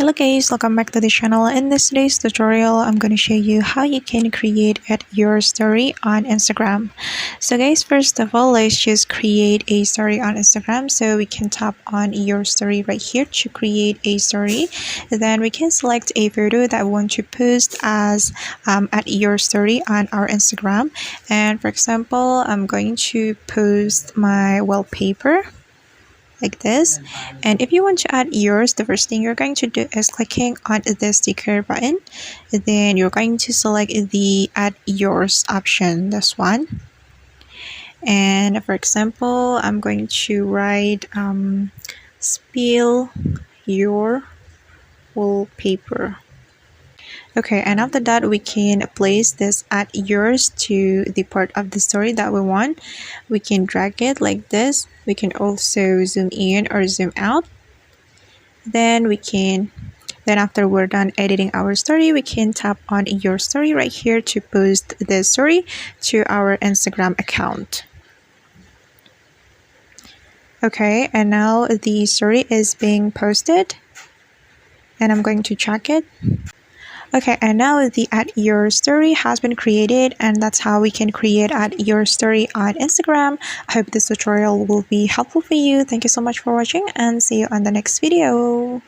Hello guys, welcome back to the channel. In this today's tutorial, I'm going to show you how you can create your story on Instagram. So guys, first of all, let's just create a story on Instagram. So we can tap on your story right here to create a story. Then we can select a photo that we want to post as at your story on our Instagram. And for example, I'm going to post my wallpaper like this. And if you want to add yours, the first thing you're going to do is clicking on the sticker button. Then you're going to select the add yours option, this one. And for example, I'm going to write spill your wallpaper. Okay, and after that, we can place this add yours to the part of the story that we want. We can drag it like this. We can also zoom in or zoom out. Then after we're done editing our story, we can tap on your story right here to post the story to our Instagram account. Okay, and now the story is being posted, and I'm going to check it. Okay, and now the add your story has been created, and that's how we can create add your story on Instagram. I hope this tutorial will be helpful for you. Thank you so much for watching, and see you on the next video.